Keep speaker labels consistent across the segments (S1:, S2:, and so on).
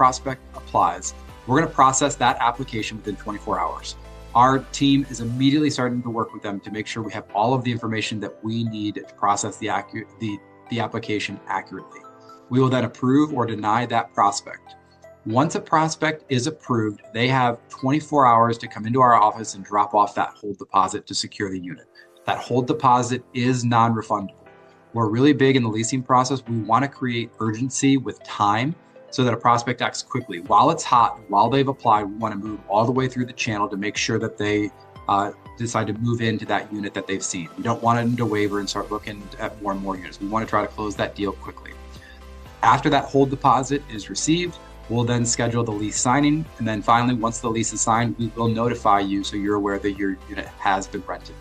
S1: prospect applies, we're going to process that application within 24 hours. Our team is immediately starting to work with them to make sure we have all of the information that we need to process the application accurately. We will then approve or deny that prospect. Once a prospect is approved, they have 24 hours to come into our office and drop off that hold deposit to secure the unit. That hold deposit is non-refundable. We're really big in the leasing process. We want to create urgency with time so that a prospect acts quickly. While it's hot, while they've applied, we want to move all the way through the channel to make sure that they decide to move into that unit that they've seen. We don't want them to waver and start looking at more and more units. We want to try to close that deal quickly. After that hold deposit is received, we'll then schedule the lease signing. And then finally, once the lease is signed, we will notify you so you're aware that your unit has been rented.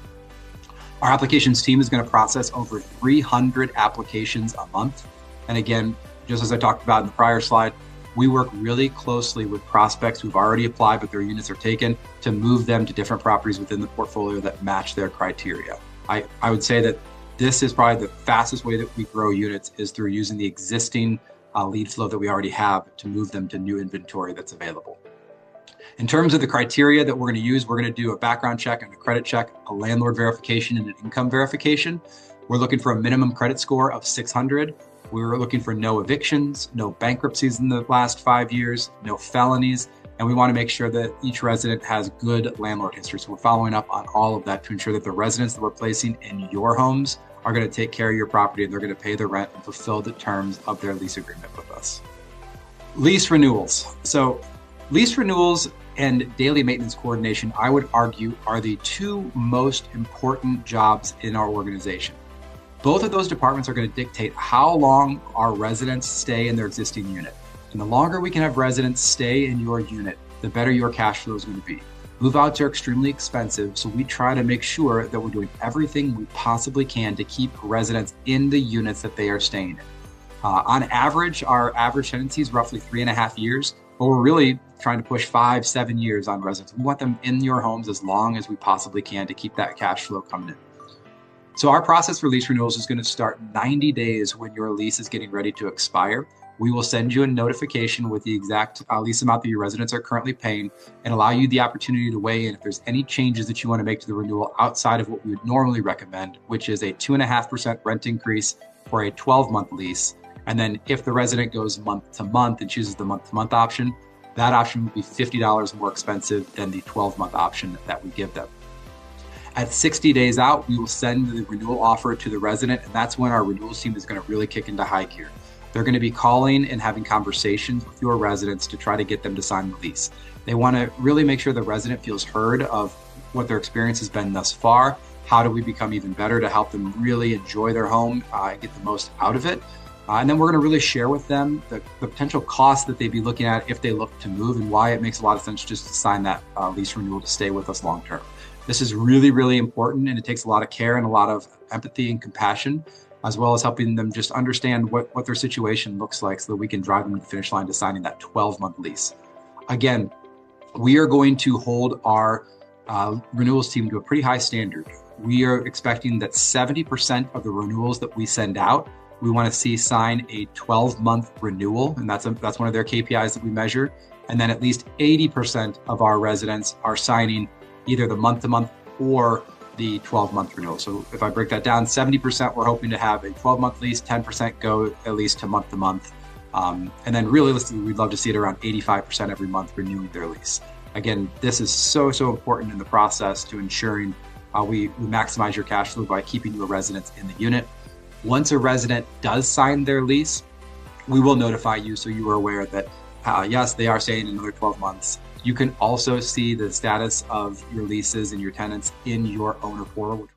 S1: Our applications team is going to process over 300 applications a month. And again, just as I talked about in the prior slide, we work really closely with prospects who've already applied, but their units are taken, to move them to different properties within the portfolio that match their criteria. I would say that this is probably the fastest way that we grow units is through using the existing lead flow that we already have to move them to new inventory that's available. In terms of the criteria that we're going to use, we're going to do a background check and a credit check, a landlord verification and an income verification. We're looking for a minimum credit score of 600. We're looking for no evictions, no bankruptcies in the last 5 years, no felonies, and we want to make sure that each resident has good landlord history. So we're following up on all of that to ensure that the residents that we're placing in your homes are going to take care of your property and they're going to pay the rent and fulfill the terms of their lease agreement with us. Lease renewals. So lease renewals and daily maintenance coordination, I would argue, are the two most important jobs in our organization. Both of those departments are going to dictate how long our residents stay in their existing unit. And the longer we can have residents stay in your unit, the better your cash flow is going to be. Move-outs are extremely expensive, so we try to make sure that we're doing everything we possibly can to keep residents in the units that they are staying in. On average, our average tenancy is roughly 3.5 years, but we're really trying to push 5-7 years on residents. We want them in your homes as long as we possibly can to keep that cash flow coming in. So our process for lease renewals is going to start 90 days when your lease is getting ready to expire. We will send you a notification with the exact lease amount that your residents are currently paying and allow you the opportunity to weigh in if there's any changes that you want to make to the renewal outside of what we would normally recommend, which is a 2.5% rent increase for a 12-month lease. And then if the resident goes month to month and chooses the month-to-month option, that option would be $50 more expensive than the 12-month option that we give them. At 60 days out, we will send the renewal offer to the resident, and that's when our renewals team is going to really kick into high gear. They're going to be calling and having conversations with your residents to try to get them to sign the lease. They want to really make sure the resident feels heard of what their experience has been thus far. How do we become even better to help them really enjoy their home and get the most out of it? And then we're going to really share with them the potential costs that they'd be looking at if they look to move and why it makes a lot of sense just to sign that lease renewal to stay with us long term. This is really, really important, and it takes a lot of care and a lot of empathy and compassion, as well as helping them just understand what their situation looks like so that we can drive them to the finish line to signing that 12-month lease. Again, we are going to hold our renewals team to a pretty high standard. We are expecting that 70% of the renewals that we send out, we want to see sign a 12-month renewal, and that's one of their KPIs that we measure. And then at least 80% of our residents are signing either the month-to-month or the 12-month renewal. So if I break that down, 70% we're hoping to have a 12-month lease, 10% go at least to month-to-month. And then realistically, we'd love to see it around 85% every month renewing their lease. Again, this is so important in the process to ensuring we maximize your cash flow by keeping your residents in the unit. Once a resident does sign their lease, we will notify you so you are aware that yes, they are staying another 12 months. You can also see the status of your leases and your tenants in your owner portal, which